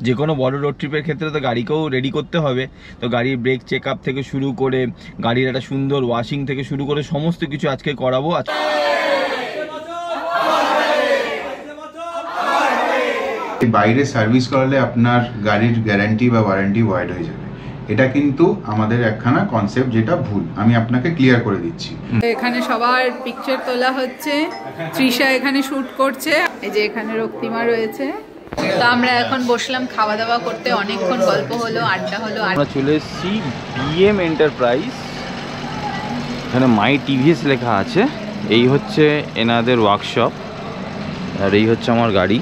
যে কোনো বড় রোড ট্রিপের ক্ষেত্রে তো গাড়িকেও রেডি করতে হবে। তো গাড়ির ব্রেক চেক আপ থেকে শুরু করে গাড়ির একটা সুন্দর ওয়াশিং থেকে শুরু করে সমস্ত কিছু আজকে করাবো। বাইরে সার্ভিস করালে আপনার গাড়ির গ্যারান্টি বা ওয়ারেন্টি ভয়েড হয়ে যাবে, এটা কিন্তু আমাদের একখানা কনসেপ্ট, যেটা ভুল। আমি আপনাকে ক্লিয়ার করে দিচ্ছি। এখানে সবার পিকচার তোলা হচ্ছে, তৃষা এখানে শুট করছে, এই যে এখানে রক্তিমা রয়েছে। তো আমরা এখন বসলাম খাওয়া দাওয়া করতে, অনেকক্ষণ গল্প হলো, আড্ডা হলো। আমরা চলে এসেছি বিএম এন্টারপ্রাইজ, এখানে মাই টিভিএস লেখা আছে। এই হচ্ছে এনাদের ওয়ার্কশপ, আর এই হচ্ছে আমার গাড়ি।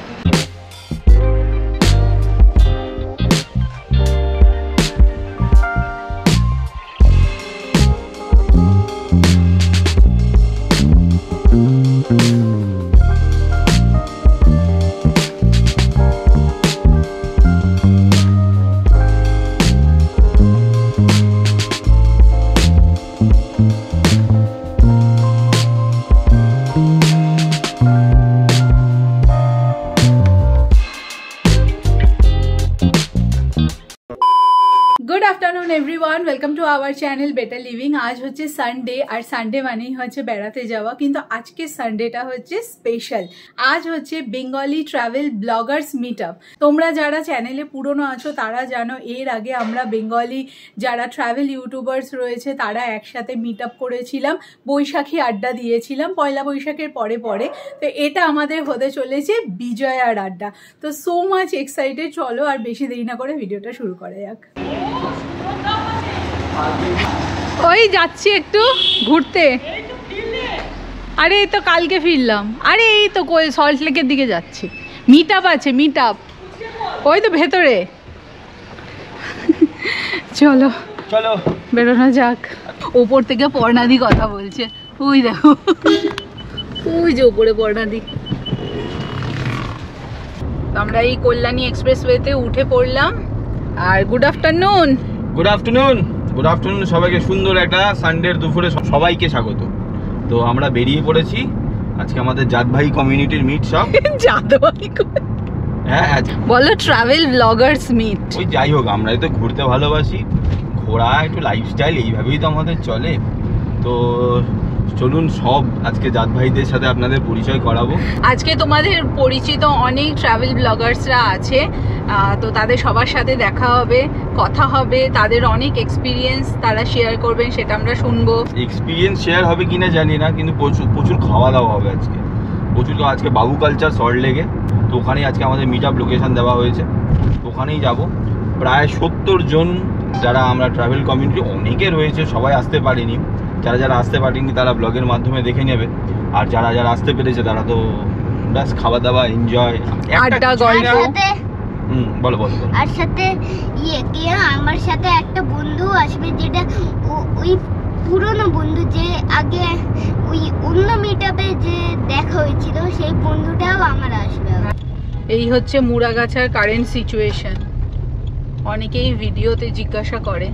Good afternoon everyone, welcome to our channel better living. আজ হচ্ছে সানডে, আর সানডে মানেই হচ্ছে বেড়াতে যাওয়া, কিন্তু আজকে সানডেটা হচ্ছে স্পেশাল। আজ হচ্ছে Bengali travel bloggers meet up. তোমরা যারা চ্যানেলে পুরনো আছো তারা জানো, এর আগে আমরা বেঙ্গলি যারা ট্রাভেল ইউটিউবার্স রয়েছে তারা একসাথে মিট আপ করেছিলাম, বৈশাখী আড্ডা দিয়েছিলাম পয়লা বৈশাখের পরে পরে। তো এটা আমাদের হতে চলেছে বিজয়ার আড্ডা। তো সো মাচ এক্সাইটেড। চলো আর বেশি দেরি না করে ভিডিওটা শুরু করা যাক। ওই যাচ্ছি একটু ঘুরতে। আরে এই তো কালকে ফিরলাম। আরে এই তো সল্ট লেকের দিকে যাচ্ছি, মিট আপ আছে, মিট আপ ওই তো ভেতরে। চলো চলো বেরোনো যাক। ওপর থেকে পর্ণাদি কথা বলছে, ওই দেখো, ওই যে ওপরে পর্ণাদি। আমরা এই কল্যাণী এক্সপ্রেসওয়েতে উঠে পড়লাম। আর good afternoon. Good afternoon, good afternoon সবাইকে। সুন্দর একটা সানডের দুপুরে সবাইকে স্বাগত। তো আমরা বেরিয়ে পড়েছি, আজকে আমাদের জাত ভাই কমিউনিটির মিট সব। জাত ভাই, হ্যাঁ বলো ট্রাভেল ব্লগার্স মিট। ওই যাই হোক, আমরা তো ঘুরতে ভালোবাসি, ঘোরা একটু লাইফস্টাইল এইভাবেই তো আমাদের চলে। তো চলুন সব আজকে জাত ভাইদের সাথে আপনাদের পরিচয় করাবো। আজকে তোমাদের পরিচিত অনেক ট্রাভেল ব্লগার্সরা আছে, তো তাদের সবার সাথে দেখা হবে, কথা হবে, তাদের অনেক এক্সপিরিয়েন্স তারা শেয়ার করবেন, সেটা আমরা শুনবো। এক্সপিরিয়েন্স শেয়ার হবে কিনা জানি না, কিন্তু প্রচুর প্রচুর খাওয়া দাওয়া হবে আজকে, প্রচুর। আজকে বাবু কালচার সল্ট লেকে, তো ওখানেই আজকে আমাদের মিট আপ লোকেশন দেওয়া হয়েছে, ওখানেই যাব। প্রায় 70 জন যারা আমরা ট্রাভেল কমিউনিটি, অনেকে রয়েছে, সবাই আসতে পারেনি। যারা যারা আসতে পারেনি তারা ব্লগের মাধ্যমে দেখে নেবে, আর যারা যারা আসতে পেরেছে তারা তো ব্যাস খাওয়া দাওয়া, এনজয়, আড্ডা, গল্প। বলো বলো। আর সাথে আমার সাথে একটা বন্ধু আসবে, যেটা ওই পুরনো বন্ধু, যে আগে ওই অন্য মিটআপে যে দেখা হয়েছিল, সেই বন্ধুটাও আমার আসবে। এই হচ্ছে মুড়াগাছার কারেন্ট সিচুয়েশন। অনেকেই ভিডিওতে জিজ্ঞাসা করে।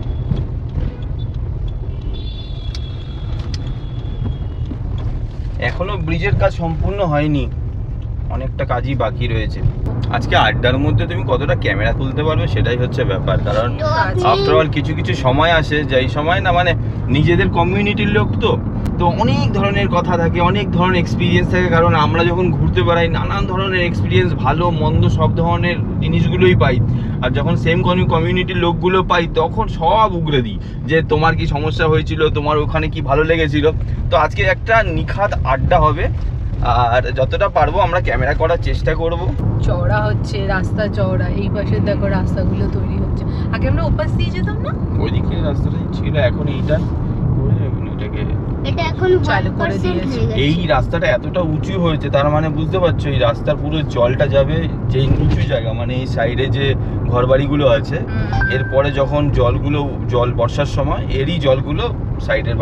এখনো ব্রিজের কাজ সম্পূর্ণ হয়নি, অনেকটা কাজই বাকি রয়েছে। আজকে আড্ডার মধ্যে তুমি কতটা ক্যামেরা তুলতে পারবে সেটাই হচ্ছে ব্যাপার, কারণ আফটার অল কিছু কিছু সময় আসে, যেই সময় না মানে নিজেদের কমিউনিটির লোক তো অনেক ধরনের কথা থাকে, অনেক ধরনের এক্সপিরিয়েন্স থাকে। কারণ আমরা যখন ঘুরতে বেড়াই নানান ধরনের এক্সপিরিয়েন্স, ভালো মন্দ সব ধরনের জিনিসগুলোই পাই। আর যখন সেম কমিউনিটির লোকগুলো পাই তখন সব উগরে দিই, যে তোমার কি সমস্যা হয়েছিল, তোমার ওখানে কি ভালো লেগেছিল। তো আজকে একটা নিখাত আড্ডা হবে, আর যতটা পারবো আমরা ক্যামেরা করার চেষ্টা করব। চওড়া হচ্ছে রাস্তা, চওড়া। এই পাশে দেখো রাস্তাগুলো তৈরি হচ্ছে। আগে আমরা ওপাশ দিয়ে যেতাম না, ওইদিকে রাস্তাটা ছিল, এখন এইটা এটা এখন চালু করে দিয়েছে। এই রাস্তাটা এতটা উঁচু হয়েছে, তার মানে বুঝতে পারছো এই রাস্তার পুরো জলটা যাবে যে উঁচু জায়গা, মানে এই সাইডে যে ঘরবাড়িগুলো আছে, এরপরে যখন জল বর্ষার সময় এরই জলগুলো সাইডের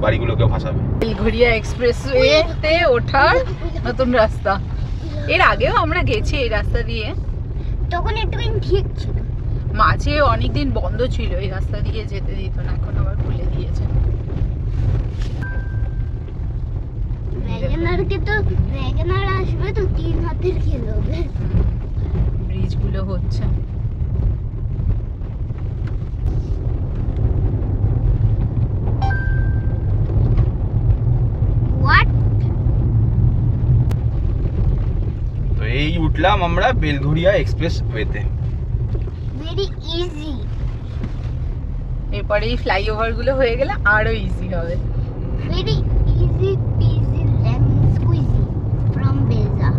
বাড়িগুলোকে ভাসাবে। বেলঘরিয়া এক্সপ্রেসওয়েতে ওঠার নতুন রাস্তা। এর আগেও আমরা গেছি এই রাস্তা দিয়ে, তখন একটুখানি ঠিক ছিল, মাঝে অনেকদিন বন্ধ ছিল, এই রাস্তা দিয়ে যেতে দিত না, এখন আবার খুলে দিয়েছে। আসবে তো 3 হাতের খেল হবে। ব্রিজগুলো হচ্ছে। উঠলাম আমরা বেলঘরিয়া এক্সপ্রেস ওয়েতে। Very easy. এরপরে এই ফ্লাইওভার গুলো হয়ে গেলে আরো ইজি হবে। Very easy peasy lemon squeezy from বেলজা।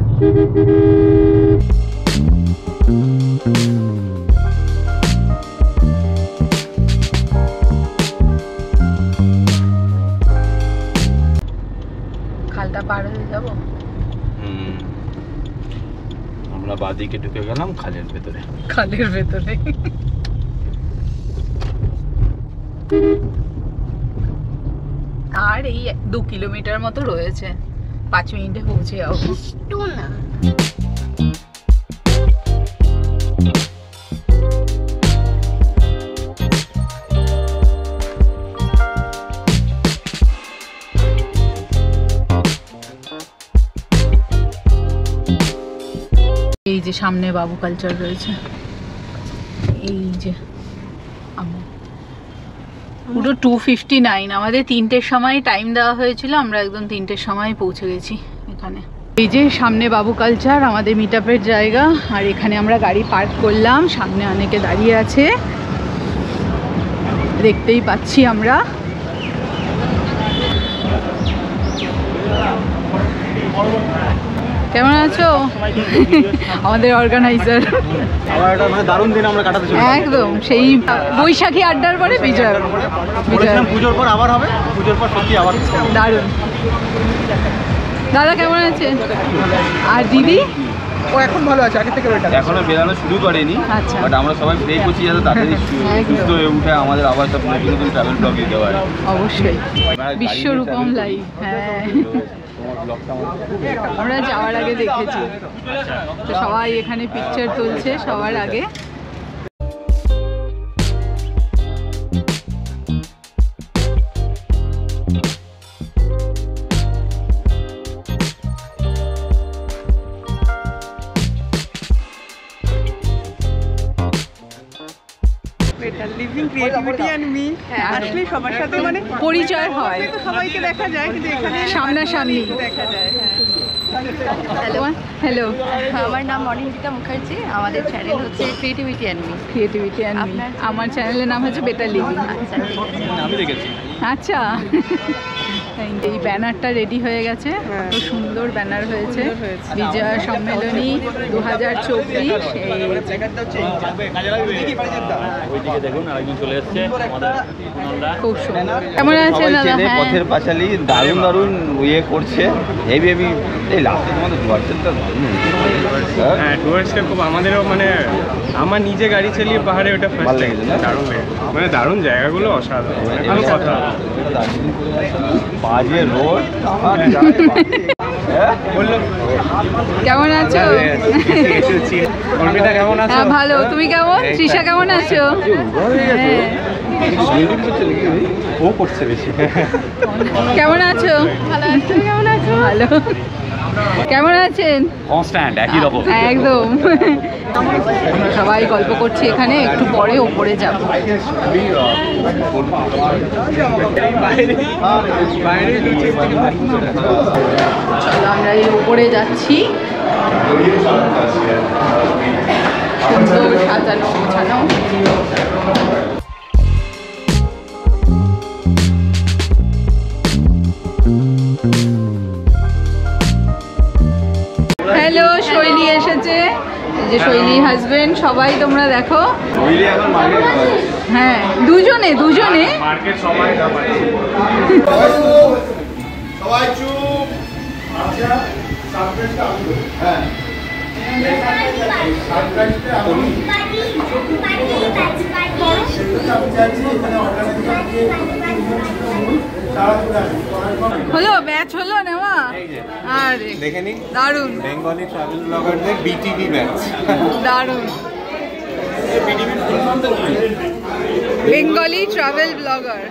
খালটা পার হয়ে যাবো। আমরা বাদিকে ঢুকে গেলাম খালের ভেতরে। খালের ভেতরে আর এই 2 কিলোমিটার মতো রয়েছে, 5 মিনিটে পৌঁছে যাবো। একটু না। এই যে সামনে বাবু কালচার রয়েছে, এই যে পুরো 2:59। আমাদের 3টের সময় টাইম দেওয়া হয়েছিল, আমরা একদম 3টের সময় পৌঁছে গেছি এখানে। এই যে সামনে বাবু কালচার আমাদের মিট আপের জায়গা, আর এখানে আমরা গাড়ি পার্ক করলাম। সামনে অনেকে দাঁড়িয়ে আছে, দেখতেই পাচ্ছি আমরা। কেমন আছো? আমাদের অর্গানাইজার। দারুণ দিন আমরা কাটাতে চলেছি। একদম সেই বৈশাখী আড্ডার পরে বিজয়। পুজোর পর আবার হবে, পুজোর পর সত্যি আবার দারুণ। দাদা কেমন আছে? আর দিদি? ও এখন ভালো আছে, আগে থেকে বেটার। এখনো বেরানো শুরু করেনি, আচ্ছা। বাট আমরা সবাই প্রে করছি যাতে তাড়াতাড়ি সুস্থ হয়ে উঠে আমাদের আবার সব নতুন নতুন ট্রাভেল ব্লগ দিতে পারে। অবশ্যই বিশ্বরূপম লাইভ। হ্যাঁ, আমরা যাওয়ার আগে দেখেছি, তো সবাই এখানে পিকচার তুলছে সবার আগে। লিভিং ক্রিয়েটিভিটি এন্ড মি আসলে সবার সাথে মানে পরিচয় হয়, তো সবাইকে দেখা যায়, কিন্তু এখানে সামনাসামনি দেখা যায়। হ্যালো, আমার নাম অনিন্দিতা মুখার্জি, আমাদের চ্যানেল হচ্ছে creativity and me. Creativity and me. আমার চ্যানেলের নাম হচ্ছে বেটার লিভিং। আচ্ছা, ঠিক আছে। আমি দেখেছি। আচ্ছা, এই ব্যানারটা রেডি হয়ে গেছে, খুব সুন্দর ব্যানার হয়েছে। বিজয়া সম্মেলনী 2024। খুব সুন্দর। কেমন আছেন দাদা? হ্যাঁ, পথের পাঁচালী দারুণ দারুণ ইয়ে করছে। হেভি হেভি এই লাস্টের তোমাদের ডুয়ার্সেরটা হ্যাঁ, ডুয়ার্সটা খুব আমাদেরও মানে আমার নিজে গাড়ি চালিয়ে পাহাড়ে ওটা ভালো ফার্স্ট লেগেছে না? দারুণ মানে দারুণ জায়গাগুলো অসাধারণ, মানে কোনো কথা না। বাজে রোড বললো কেমন আছো? কর্মীটা কেমন আছে? হ্যাঁ ভালো, তুমি কেমন? তৃষা কেমন আছো? হ্যাঁ। ও করছে বেশি। কেমন আছো? ভালো আছো? কেমন আছো? ভালো। কেমন আছেন? কনস্ট্যান্ট একই রকম একদম। সবাই গল্প করছি এখানে, একটু পরে ওপরে যাব। চলো আমরা এই ওপরে যাচ্ছি। সুন্দর সাজানো গোছানো। হ্যালো, শৈলী এসেছে, এই যে শৈলী হাজবেন্ড। সবাই তোমরা দেখো। হ্যাঁ, দুজনে মার্কেট সবাই সবাই চুপ। আচ্ছা, হ্যাঁ হলো, ব্যাচ হলো নেওয়া। আরে দেখে নিন, দারুণ বেঙ্গলি ট্রাভেল ব্লগারদের বিটিভি ব্যাচ। দারুণ। Bengali travel blogger,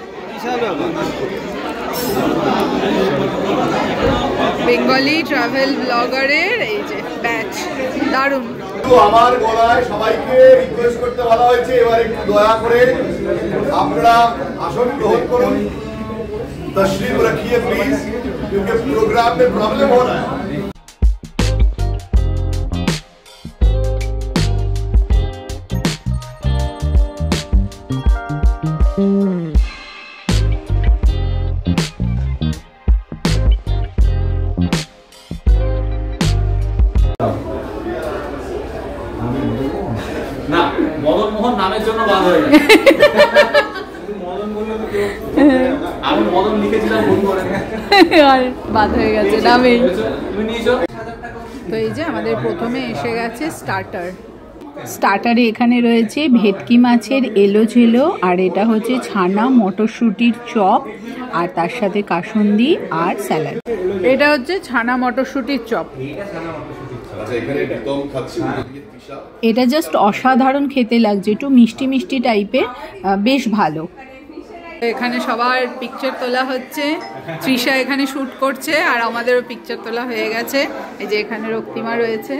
Bengali travel ব্লগারের এই যে ব্যাচ, দারুণ। আমার গলায় সবাইকে রিকোয়েস্ট করতে বলা হয়েছে, এবার একটু দয়া করে আপনারা আসন গ্রহণ করুন, तशरीफ रखिए प्लीज, क्योंकि प्रोग्राम में प्रॉब्लम हो रहा है। মোহন নামের জন্য বাদ হয়ে গেছে। আমি মদন লিখেছিলাম ভুল করে, আর বাদ হয়ে গেছে নামেই। তুমি নিয়েছো। তো এই যে আমাদের প্রথমে এসে গেছে স্টার্টারে এখানে রয়েছে ভেটকি মাছের এলোঝেলো, আর এটা হচ্ছে ছানা মটরশুঁটির চপ, আর তার সাথে কাসুন্দি আর স্যালাড। এটা হচ্ছে ছানা মটরশুঁটির চপ। এটা জাস্ট অসাধারণ খেতে লাগছে, একটু মিষ্টি মিষ্টি টাইপের, বেশ ভালো। এখানে সবার পিকচার তোলা হচ্ছে, তৃষা এখানে শুট করছে আর আমাদেরও পিকচার তোলা হয়ে গেছে। এই যে এখানে রক্তিমা রয়েছে,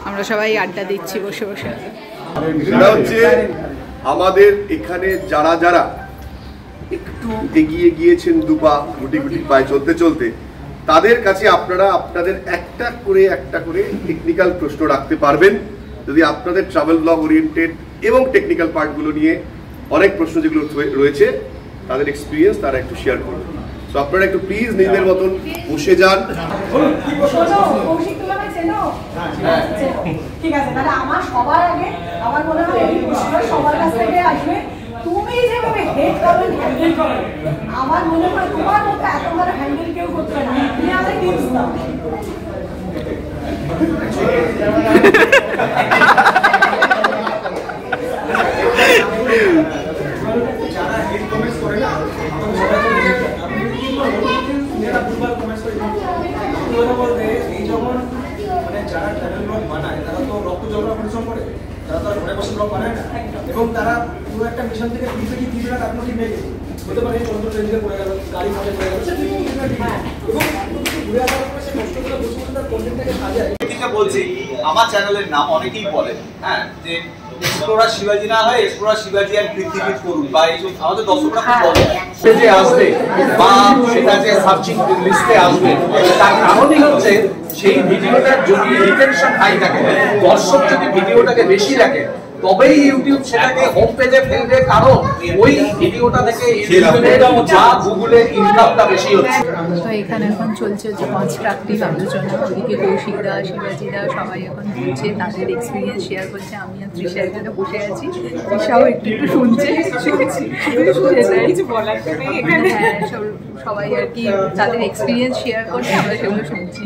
আমরা সবাই আড্ডা দিচ্ছি বসে বসে। এটা হচ্ছে আমাদের এখানে যারা যারা একটু এগিয়ে গিয়েছেন, দুপা গুটি গুটি পায়ে চলতে চলতে, তাদের কাছে আপনারা আপনাদের একটা করে টেকনিক্যাল প্রশ্ন রাখতে পারবেন। যদি আপনাদের ট্রাভেল ব্লগ ওরিয়েন্টেড এবং টেকনিক্যাল পার্টগুলো নিয়ে অনেক প্রশ্ন যেগুলো রয়েছে, তাদের এক্সপিরিয়েন্স তারা একটু শেয়ার করবেন। তো আপনারা একটু প্লিজ নিজেদের মতন বসে যান। ঠিক আছে, তাহলে আমার সবার আগে আমার মনে হয় এই প্রশ্নটা সবার কাছ থেকে আসবে। তুমি যেভাবে হেড করবেন, হ্যান্ডেল করবেন, আমার মনে হয় তোমার মতো এত বড় হ্যান্ডেল কেউ করতে পারে না। তুমি আমাকে টিপস দাও। যারা হেড কমেন্টস করে না, এই যখন মানে যারা ট্রাভেল ব্লগ বানায় তারা তো রক্ত জগড়া পরিশ্রম করে, তারা তো ঘরে বসে ব্লগ বানায় না, এবং তারা পুরো একটা মিশন থেকে দিবে না, আপনার ঠিক নেই হতে পারে চন্দ্র ট্রেনে পড়ে গেল, গাড়ি ফলে পড়ে গেল, এবং ঘুরে আসার পরে সে কষ্ট করে বসে বসে তার কন্টেন্টটাকে সাজায়। বলছি আমার চ্যানেলের নাম অনেকেই বলে, হ্যাঁ, যে এক্সপ্লোরার শিবাজি না হয় এক্সপ্লোরার শিবাজি আর পৃথিবীর করুন, বা এই আমাদের দর্শকরা খুব বলে যে আসবে বা সেটা যে সার্চিং লিস্টে আসবে, তার কারণই হচ্ছে সেই ভিডিওটার যদি রিটেনশন হাই থাকে, দর্শক যদি ভিডিওটাকে বেশি দেখে, তবেই ইউটিউব সেটাকে হোম পেজে ফেলবে, কারণ ওই ভিডিওটা থেকে যা গুগলে ইনকামটা বেশি হচ্ছে। তো এখানে এখন চলছে যে কনস্ট্রাকটিভ আলোচনা, ওদিকে কৌশিকদা, শিবাজিদা সবাই এখন বলছে, তাদের এক্সপিরিয়েন্স শেয়ার করছে। আমি আর তৃষা এখানে বসে আছি, তৃষাও একটু একটু শুনছে। হ্যাঁ, সবাই আর কি তাদের এক্সপিরিয়েন্স শেয়ার করছে, আমরা সেগুলো শুনছি।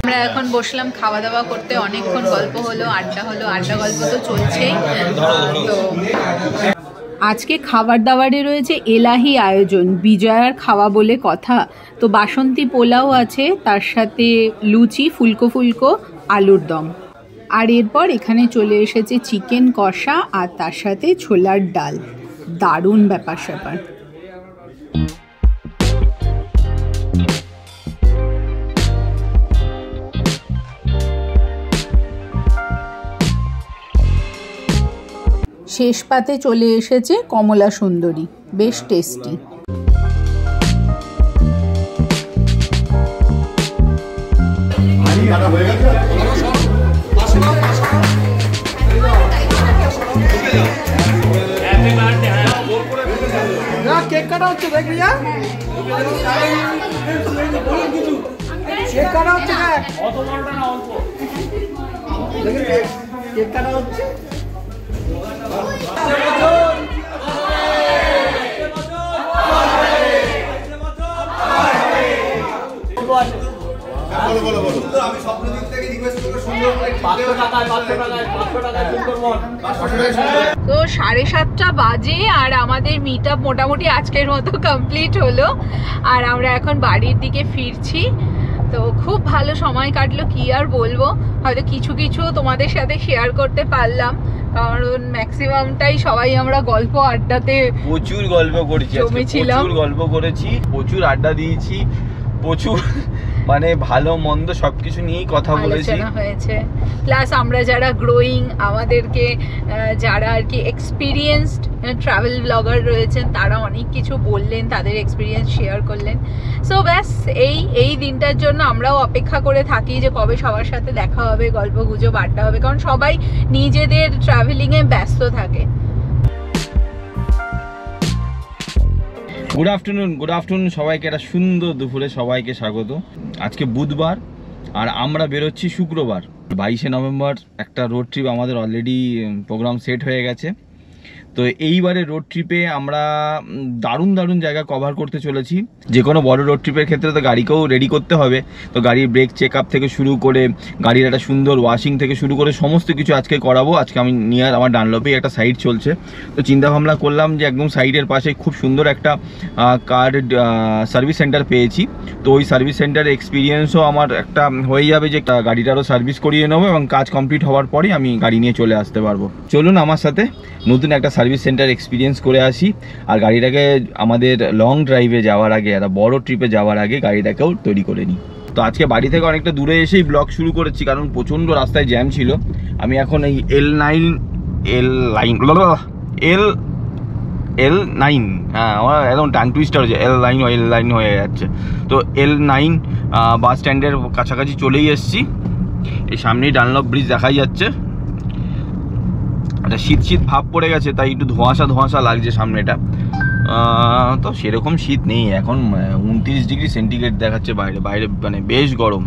আমরা এখন বসলাম খাওয়া দাওয়া করতে, অনেকক্ষণ গল্প হলো, আড্ডা গল্প তো চলছেই। তো আজকে খাবার দাবারে রয়েছে এলাহি আয়োজন, বিজয়ার খাওয়া বলে কথা। তো বাসন্তী পোলাও আছে, তার সাথে লুচি, ফুলকো ফুলকো, আলুর দম, আর এরপর এখানে চলে এসেছে চিকেন কষা, আর তার সাথে ছোলার ডাল। দারুণ ব্যাপার স্যাপার। শেষ পাতে চলে এসেছে কমলা সুন্দরী, বেশ টেস্টি। কেক কাটা হচ্ছে, দেখ রিয়া, কেক কাটা হচ্ছে, কেক কাটা হচ্ছে। তো 7:30 বাজে আর আমাদের মিট আপ মোটামুটি আজকের মতো কমপ্লিট হলো, আর আমরা এখন বাড়ির দিকে ফিরছি। তো খুব ভালো সময় কাটলো, কি আর বলবো, হয়তো কিছু কিছু তোমাদের সাথে শেয়ার করতে পারলাম, কারণ ম্যাক্সিমামটাই সবাই আমরা গল্প আড্ডাতে প্রচুর গল্প করেছি, প্রচুর গল্প করেছি, প্রচুর আড্ডা দিয়েছি, প্রচুর মানে ভালো মন্দ সবকিছু নিয়েই কথা বলেছি হয়েছে। প্লাস আমরা যারা গ্রোয়িং, আমাদেরকে যারা আর কি এক্সপিরিয়েন্সড ট্রাভেল ব্লগার রয়েছেন, তারা অনেক কিছু বললেন, তাদের এক্সপিরিয়েন্স শেয়ার করলেন। সো ব্যাস এই দিনটার জন্য আমরাও অপেক্ষা করে থাকি যে কবে সবার সাথে দেখা হবে, গল্প গুজব আড্ডা হবে, কারণ সবাই নিজেদের ট্রাভেলিংয়ে ব্যস্ত থাকে। গুড আফটারনুন সবাইকে, একটা সুন্দর দুপুরে সবাইকে স্বাগত। আজকে বুধবার আর আমরা বেরোচ্ছি শুক্রবার 22শে নভেম্বর। একটা রোড ট্রিপ আমাদের অলরেডি প্রোগ্রাম সেট হয়ে গেছে। তো এইবারে রোড ট্রিপে আমরা দারুণ জায়গা কভার করতে চলেছি। যে কোনো বড় রোড ট্রিপের ক্ষেত্রে তো গাড়িকেও রেডি করতে হবে, তো গাড়ির ব্রেক চেক আপ থেকে শুরু করে গাড়ির একটা সুন্দর ওয়াশিং থেকে শুরু করে সমস্ত কিছু আজকে করাবো। আজকে আমি নিয়ার আমার ডানলপেই একটা সাইড চলছে, তো চিন্তা ভাবনা করলাম যে একদম সাইডের পাশে খুব সুন্দর একটা কার সার্ভিস সেন্টার পেয়েছি। তো ওই সার্ভিস সেন্টারের এক্সপিরিয়েন্সও আমার একটা হয়ে যাবে, যে গাড়িটারও সার্ভিস করিয়ে নেবো এবং কাজ কমপ্লিট হওয়ার পরে আমি গাড়ি নিয়ে চলে আসতে পারবো। চলুন আমার সাথে নতুন একটা সার্ভিস সেন্টার এক্সপিরিয়েন্স করে আসি, আর গাড়িটাকে আমাদের লং ড্রাইভে যাওয়ার আগে, একটা বড় ট্রিপে যাওয়ার আগে গাড়িটাকেও তৈরি করে নিই। তো আজকে বাড়ি থেকে অনেকটা দূরে এসেই ব্লগ শুরু করেছি, কারণ প্রচণ্ড রাস্তায় জ্যাম ছিল। আমি এখন এই L9 হ্যাঁ, আমার একদম টাং টুইস্টার হচ্ছে, L9 হয়ে যাচ্ছে। তো L9 বাস স্ট্যান্ডের কাছাকাছি চলেই এসেছি। এই সামনেই ডানলপ ব্রিজ দেখাই যাচ্ছে। একটা শীত ভাব পড়ে গেছে, তাই একটু ধোঁয়াশা লাগছে সামনেটা। তো সেরকম শীত নেই এখন, 29 ডিগ্রি সেন্টিগ্রেড দেখাচ্ছে বাইরে মানে বেশ গরম।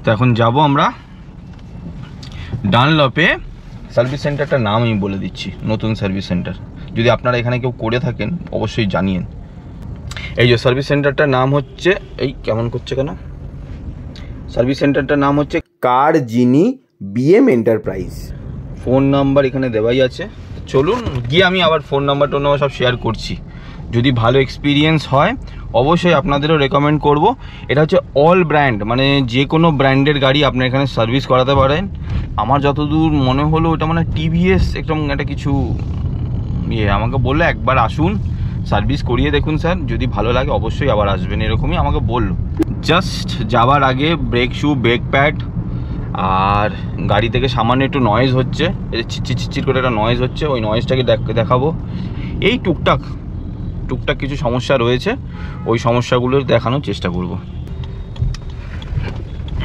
তো এখন যাব আমরা ডানলপে। সার্ভিস সেন্টারটার নাম আমি বলে দিচ্ছি, নতুন সার্ভিস সেন্টার। যদি আপনারা এখানে কেউ করে থাকেন অবশ্যই জানিয়েন। এই যে সার্ভিস সেন্টারটার নাম হচ্ছে, এই কেমন করছে কেন, সার্ভিস সেন্টারটার নাম হচ্ছে কার জিনি BM এন্টারপ্রাইজ। ফোন নাম্বার এখানে দেওয়াই আছে। চলুন গিয়ে আমি আবার ফোন নাম্বার সব শেয়ার করছি। যদি ভালো এক্সপিরিয়েন্স হয় অবশ্যই আপনাদেরও রেকমেন্ড করব। এটা হচ্ছে অল ব্র্যান্ড, মানে যে কোনো ব্র্যান্ডের গাড়ি আপনি এখানে সার্ভিস করাতে পারেন। আমার যতদূর মনে হলো ওটা মানে TVS একদম একটা কিছু আমাকে বললো একবার আসুন সার্ভিস করিয়ে দেখুন স্যার, যদি ভালো লাগে অবশ্যই আবার আসবেন, এরকমই আমাকে বললো। জাস্ট যাওয়ার আগে ব্রেক শু, ব্রেক প্যাড, আর গাড়ি থেকে সামান্য একটু নয়েজ হচ্ছে, চিচির করে একটা নয়েজ হচ্ছে, ওই নয়েজটাকে দেখাবো। এই টুকটাক কিছু সমস্যা রয়েছে, ওই সমস্যাগুলো দেখানোর চেষ্টা করব।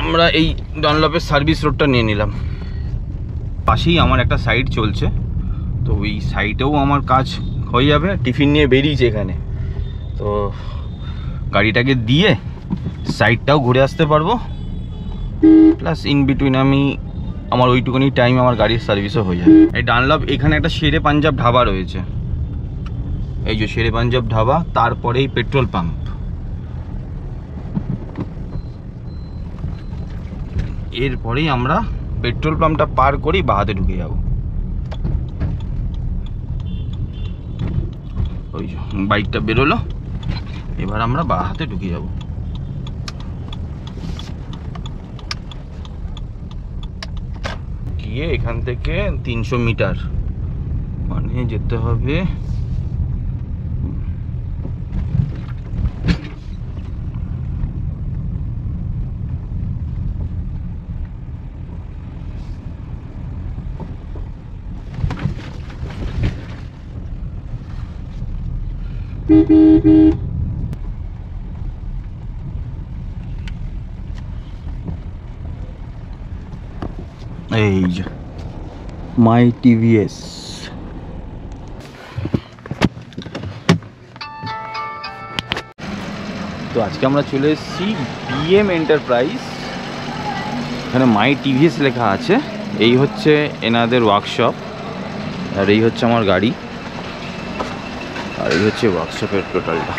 আমরা এই ডানলপের সার্ভিস রোডটা নিয়ে নিলাম, পাশেই আমার একটা সাইড চলছে, তো ওই সাইডেও আমার কাজ হয়ে যাবে। টিফিন নিয়ে বেরিয়েছে এখানে, তো গাড়িটাকে দিয়ে সাইডটাও ঘুরে আসতে পারবো, প্লাস ইন বিটুইন আমার ওইটুকুনি টাইম আমার গাড়ির সার্ভিসও হয়ে যাবে। এই ডানলপ এখানে একটা শেরে পাঞ্জাব ধাবা রয়েছে, এই যে শেরে পাঞ্জাব ধাবা, তারপরেই পেট্রোল পাম্প। এরপরেই আমরা পেট্রোল পাম্পটা পার করি বাহাতে ঢুকে যাব। ওই বাইকটা বেরোলো, এবার আমরা বাহাতে ঢুকে যাব। গিয়ে এখান থেকে 300 মিটার মানে যেতে হবে এই যে মাই TVS। তো আজকে আমরা চলে এসেছি BM এন্টারপ্রাইজ, এখানে মাই TVS লেখা আছে। এই হচ্ছে এনাদের ওয়ার্কশপ, আর এই হচ্ছে আমার গাড়ি, আর এই হচ্ছে ওয়ার্কশপের টোটালটা।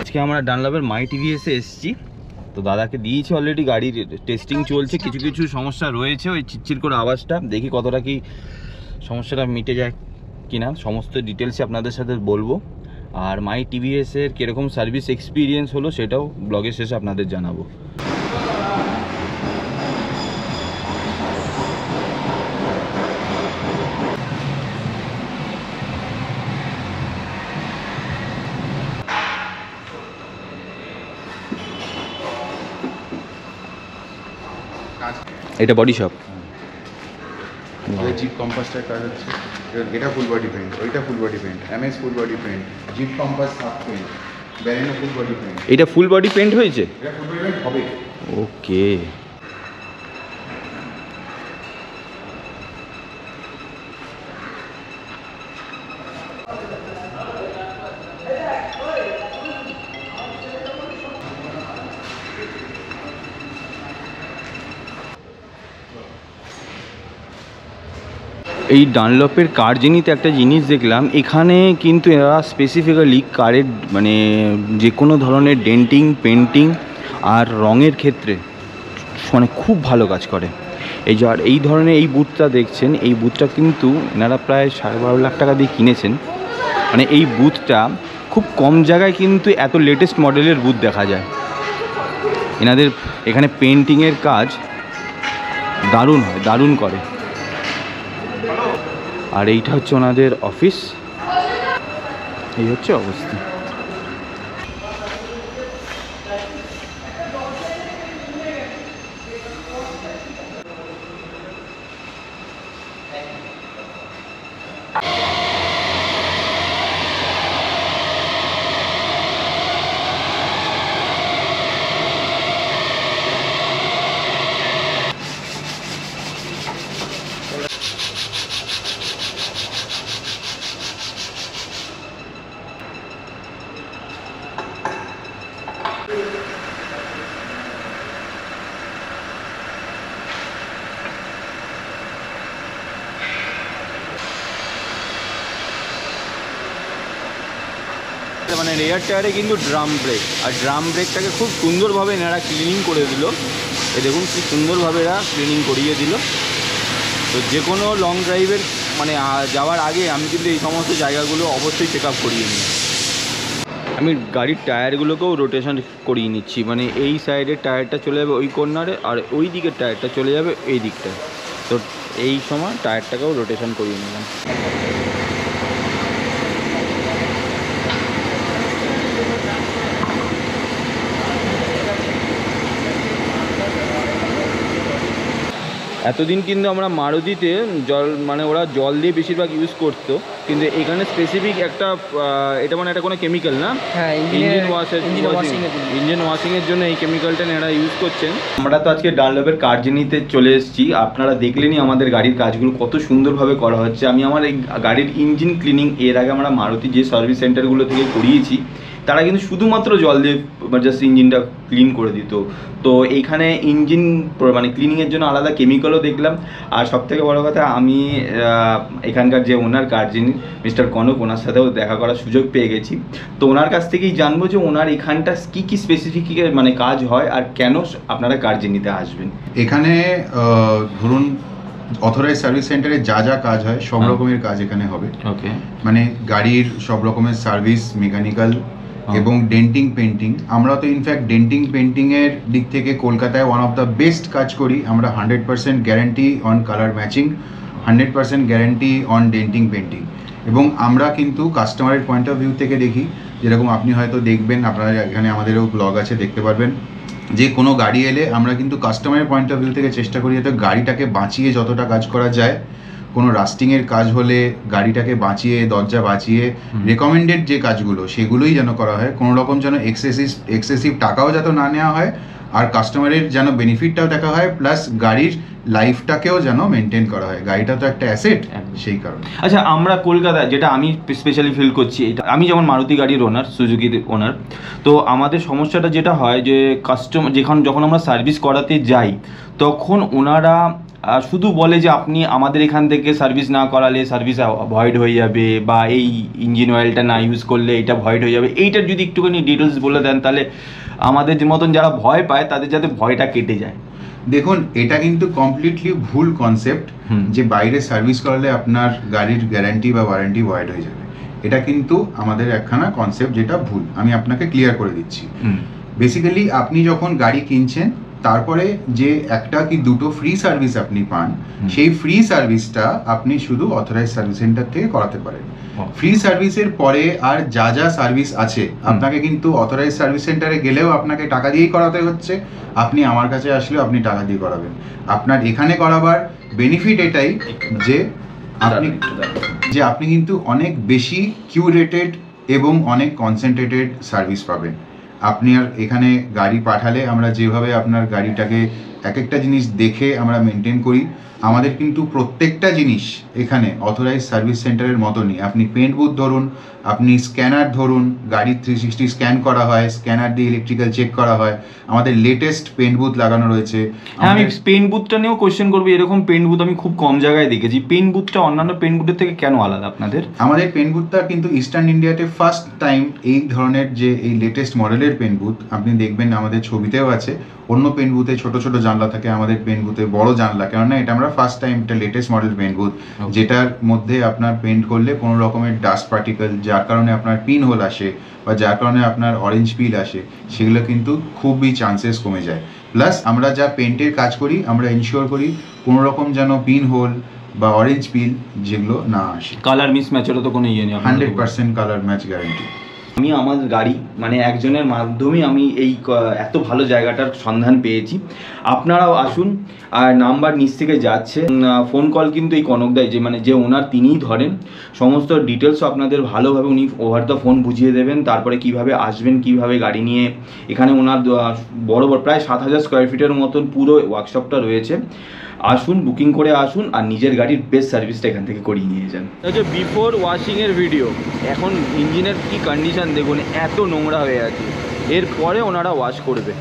আজকে আমরা ডানলপের মাই TVS-এ এসেছি, তো দাদাকে দিয়েছি অলরেডি, গাড়ির টেস্টিং চলছে। কিছু সমস্যা রয়েছে, ওই চিরচির করে আওয়াজটা, দেখি কতটা কি সমস্যাটা মিটে যায় কিনা, সমস্ত ডিটেলসে আপনাদের সাথে বলবো। আর মাই TVS-এর কীরকম সার্ভিস এক্সপিরিয়েন্স হলো সেটাও ব্লগের শেষে আপনাদের জানাবো। এটা বডি শপ, জিপ কম্পাসটার কাজ হচ্ছে, এটা ফুল বডি পেইন্ট, ওইটা full body paint, MS full body paint, Jeep Compass half paint, Baleno full body paint. এটা ফুল বডি পেইন্ট হয়েছে? এটা ফুল বডি পেইন্ট হবে। ওকে, এই ডানলপের কার্জেনিতে একটা জিনিস দেখলাম, এখানে কিন্তু এরা স্পেসিফিক্যালি কারের মানে যে কোনো ধরনের ডেন্টিং, পেন্টিং আর রঙের ক্ষেত্রে মানে খুব ভালো কাজ করে। এই যে আর এই ধরনের এই বুথটা দেখছেন, এই বুথটা কিন্তু এনারা প্রায় 12.5 লাখ টাকা দিয়ে কিনেছেন। মানে এই বুথটা খুব কম জায়গায় কিন্তু এত লেটেস্ট মডেলের বুথ দেখা যায়। এনাদের এখানে পেন্টিংয়ের কাজ দারুণ হয়, দারুণ করে। আর এইটা হচ্ছে ওনাদের অফিস, এই হচ্ছে অবস্থা। মানে রেয়ার টায়ারে কিন্তু ড্রাম ব্রেক, আর ড্রাম ব্রেকটাকে খুব সুন্দরভাবে এনারা ক্লিনিং করে দিল। এই দেখুন কি সুন্দরভাবে এরা ক্লিনিং করিয়ে দিল। তো যে কোনো লং ড্রাইভের মানে যাওয়ার আগে আমি কিন্তু এই সমস্ত জায়গাগুলো অবশ্যই চেক আপ করিয়ে নিই। আমি গাড়ির টায়ারগুলোকেও রোটেশন করিয়ে নিচ্ছি, মানে এই সাইডের টায়ারটা চলে যাবে ওই কর্নারে, আর ওই দিকের টায়ারটা চলে যাবে এই দিকটায়। তো এই সময় টায়ারটাকেও রোটেশন করিয়ে নিলাম। এতদিন কিন্তু আমরা মারুতিতে জল মানে ওরা জল দিয়ে বেশিরভাগ ইউজ করতো, কিন্তু এখানে স্পেসিফিক একটা এটা মানে এটা কোনো কেমিক্যাল না, হ্যাঁ ইঞ্জিন ওয়াশিংয়ের জন্য এই কেমিক্যালটা এরা ইউজ করছেন। আমরা তো আজকে ডানলপের কার্জেনিতে চলে এসেছি। আপনারা দেখলেনই আমাদের গাড়ির কাজগুলো কত সুন্দরভাবে করা হচ্ছে। আমি আমার এই গাড়ির ইঞ্জিন ক্লিনিং এর আগে আমরা মারুতি যে সার্ভিস সেন্টারগুলো থেকে করিয়েছি, তারা কিন্তু শুধুমাত্র জল দিয়ে জাস্ট ইঞ্জিনটা ক্লিন করে দিত। তো এইখানে ইঞ্জিন মানে ক্লিনিংয়ের জন্য আলাদা কেমিক্যালও দেখলাম। আর সবথেকে বড় কথা, আমি এখানকার যে ওনার কার্জেনি মিস্টার কনক, ওনার সাথেও দেখা করার সুযোগ পেয়ে গেছি। তো ওনার কাছ থেকেই জানবো যে ওনার এখানটা কী কী স্পেসিফিক মানে কাজ হয় আর কেন আপনারা কার্জেনিতে আসবেন। এখানে ধরুন অথরাইজ সার্ভিস সেন্টারে যা যা কাজ হয় সব রকমের কাজ এখানে হবে। ওকে, মানে গাড়ির সব রকমের সার্ভিস, মেকানিক্যাল এবং ডেন্টিং পেন্টিং। আমরা তো ইনফ্যাক্ট ডেন্টিং পেন্টিংয়ের দিক থেকে কলকাতায় ওয়ান অফ দ্য বেস্ট কাজ করি। আমরা 100% guarantee on colour matching, 100% guarantee on denting painting. এবং আমরা কিন্তু কাস্টমারের পয়েন্ট অফ ভিউ থেকে দেখি, যেরকম আপনি হয়তো দেখবেন, আপনারা এখানে আমাদেরও ব্লগ আছে, দেখতে পারবেন যে কোনো গাড়ি এলে আমরা কিন্তু কাস্টমারের পয়েন্ট অফ ভিউ থেকে চেষ্টা করি যাতে গাড়িটাকে বাঁচিয়ে যতটা কাজ করা যায়। কোনো রাস্টিংয়ের কাজ হলে গাড়িটাকে বাঁচিয়ে, দরজা বাঁচিয়ে, রেকমেন্ডেড যে কাজগুলো সেগুলোই যেন করা হয়। কোনো রকম যেন এক্সেসিভ টাকাও যাতে না নেওয়া হয়, আর কাস্টমারের যেন বেনিফিটটাও দেখা হয়, প্লাস গাড়ির লাইফটাকেও যেন মেনটেন করা হয়। গাড়িটা তো একটা অ্যাসেট, সেই কারণে। আচ্ছা, আমরা কলকাতায় যেটা আমি স্পেশালি ফিল করছি, এটা আমি যেমন মারুতি গাড়ির ওনার, সুজুকির ওনার, তো আমাদের সমস্যাটা যেটা হয় যে কাস্টমার যখন আমরা সার্ভিস করাতে যাই, তখন ওনারা শুধু বলে যে আপনি আমাদের এখান থেকে সার্ভিস না করালে সার্ভিস ভয়েড হয়ে যাবে, বা এই ইঞ্জিন অয়েলটা না ইউজ করলে এটা ভয়েড হয়ে যাবে। এইটার যদি একটুখানি ডিটেলস বলে দেন, তাহলে আমাদের মতন যারা ভয় পায় তাদের যাতে ভয়টা কেটে যায়। দেখুন, এটা কিন্তু কমপ্লিটলি ভুল কনসেপ্ট যে বাইরে সার্ভিস করালে আপনার গাড়ির গ্যারান্টি বা ওয়ারেন্টি ভয়েড হয়ে যাবে। এটা কিন্তু আমাদের একখানা কনসেপ্ট, যেটা ভুল। আমি আপনাকে ক্লিয়ার করে দিচ্ছি। বেসিক্যালি আপনি যখন গাড়ি কিনছেন, তারপরে যে একটা কি দুটো ফ্রি সার্ভিস আপনি পান, সেই ফ্রি সার্ভিসটা আপনি শুধু অথরাইজ সার্ভিস সেন্টার থেকে করাতে পারেন। ফ্রি সার্ভিসের পরে আর যা যা সার্ভিস আছে, আপনাকে কিন্তু অথরাইজ সার্ভিস সেন্টারে গেলেও আপনাকে টাকা দিয়েই করাতে হচ্ছে, আপনি আমার কাছে আসলেও আপনি টাকা দিয়ে করাবেন। আপনার এখানে করাবার বেনিফিট এটাই যে আপনি কিন্তু অনেক বেশি কিউরেটেড এবং অনেক কনসেন্ট্রেটেড সার্ভিস পাবেন। আপনি আর এখানে গাড়ি পাঠালে আমরা যেভাবে আপনার গাড়িটাকে এক একটা জিনিস দেখে আমরা মেনটেন করি। আমাদের কিন্তু প্রত্যেকটা জিনিস এখানে অথরাইজ সার্ভিস সেন্টারের মতনই। আপনি পেন্ট বুথ ধরুন, আপনি স্ক্যানার ধরুন, গাড়ির 360 স্ক্যান করা হয়, স্ক্যানার দিয়ে ইলেকট্রিক্যাল চেক করা হয়। আমাদের লেটেস্ট পেন্ট বুথ লাগানো রয়েছে। হ্যাঁ, আমি পেন্ট বুথটা নিয়েও কোয়েশ্চেন করবো। এরকম পেন্ট বুথ আমি খুব কম জায়গায় দেখেছি। পেন্ট বুথটা অন্যান্য পেন্ট বুথের থেকে কেন আলাদা আপনাদের? আমাদের পেন্ট বুথটা কিন্তু ইস্টার্ন ইন্ডিয়াতে ফার্স্ট টাইম এই ধরনের যে এই লেটেস্ট মডেলের পেন্ট বুথ আপনি দেখবেন আমাদের ছবিতেও আছে। অন্য পেন্ট বুথে ছোট ছোট জানলা থাকে, আমাদের পেন্ট বুথে বড় জানলা, কেননা এটা আমরা ফার্স্ট টাইম এটা লেটেস্ট মডেল পেন্ট বুথ, যেটার মধ্যে আপনার পেন্ট করলে কোনো রকমের ডাস্ট পার্টিকেল যার কারণে আপনার পিন হোল আসে বা যার কারণে আপনার অরেঞ্জ পিল আসে সেগুলো কিন্তু খুবই চান্সেস কমে যায়। প্লাস আমরা যা পেন্টের কাজ করি আমরা ইনশিওর করি কোনো রকম যেন পিন হোল বা অরেঞ্জ পিল যেগুলো না আসে। কালার মিসম্যাচেরও তো কোনো ইয়ে নেই? 100% কালার ম্যাচ গ্যারান্টি। আমি আমার গাড়ি মানে একজনের মাধ্যমে আমি এই এত ভালো জায়গাটার সন্ধান পেয়েছি। আপনারাও আসুন। আর নাম্বার নিচ থেকে যাচ্ছে, ফোন কল কিন্তু এই কনকদাই যে ওনার তিনিই ধরেন। সমস্ত ডিটেলসও আপনাদের ভালোভাবে উনি ওভার দ্য ফোন বুঝিয়ে দেবেন। তারপরে কিভাবে আসবেন, কিভাবে গাড়ি নিয়ে এখানে ওনার বড় প্রায় 7000 স্কোয়ার ফিটের মতন পুরো ওয়ার্কশপটা রয়েছে। আসুন, বুকিং করে আসুন আর নিজের গাড়ির বেস্ট সার্ভিসটা এখান থেকে করিয়ে নিয়ে যান। হচ্ছে বিফোর ওয়াশিংয়ের ভিডিও। এখন ইঞ্জিনের কি কন্ডিশন দেখুন, এত নোংরা হয়ে আছে। এরপরে ওনারা ওয়াশ করবে।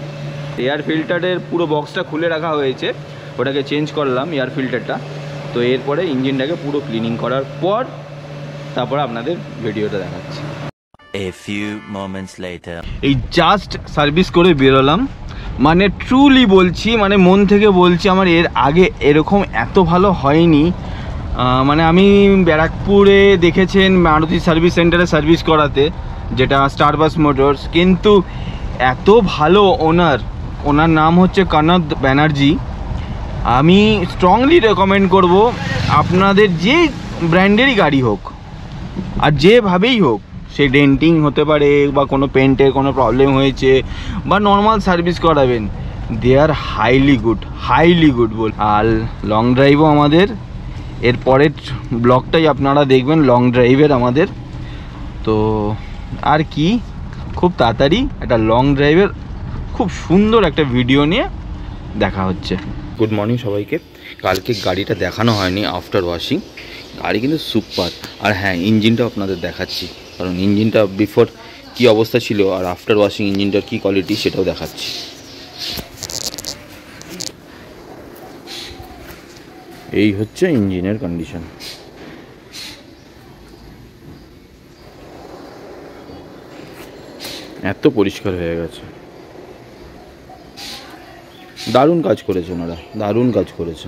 এয়ার ফিল্টারের পুরো বক্সটা খুলে রাখা হয়েছে, ওটাকে চেঞ্জ করলাম এয়ার ফিল্টারটা। তো এরপরে ইঞ্জিনটাকে পুরো ক্লিনিং করার পর তারপরে আপনাদের ভিডিওটা দেখাচ্ছি। A few moments later. এই জাস্ট সার্ভিস করে বেরোলাম, মানে ট্রুলি বলছি, মানে মন থেকে বলছি, আমার এর আগে এরকম এত ভালো হয়নি। মানে আমি ব্যারাকপুরে দেখেছেন মারুতি সার্ভিস সেন্টারে সার্ভিস করাতে, যেটা স্টারবাস মোটরস, কিন্তু এত ভালো ওনার নাম হচ্ছে কনক ব্যানার্জি। আমি স্ট্রংলি রেকমেন্ড করব আপনাদের যে ব্র্যান্ডেরই গাড়ি হোক আর যেভাবেই হোক, সে ডেন্টিং হতে পারে বা কোনো পেন্টের কোনো প্রবলেম হয়েছে বা নর্মাল সার্ভিস করাবেন, দে আর হাইলি গুড বল। আর লং ড্রাইভও আমাদের এরপরের ব্লগটাই আপনারা দেখবেন লং ড্রাইভের আমাদের। তো আর কি, খুব তাড়াতাড়ি একটা লং ড্রাইভের খুব সুন্দর একটা ভিডিও নিয়ে দেখা হচ্ছে। গুড মর্নিং সবাইকে। কালকে গাড়িটা দেখানো হয়নি আফটার ওয়াশিং, গাড়ি কিন্তু সুপার। আর হ্যাঁ, ইঞ্জিনটাও আপনাদের দেখাচ্ছি, কারণ ইঞ্জিনটা বিফোর কি অবস্থা ছিল আর আফটার ওয়াশিং ইঞ্জিনটার কি কোয়ালিটি সেটাও দেখাচ্ছি। এই হচ্ছে ইঞ্জিনের কন্ডিশন। এত পরিষ্কার হয়ে গেছে, দারুণ কাজ করেছে ওনারা, দারুণ কাজ করেছে।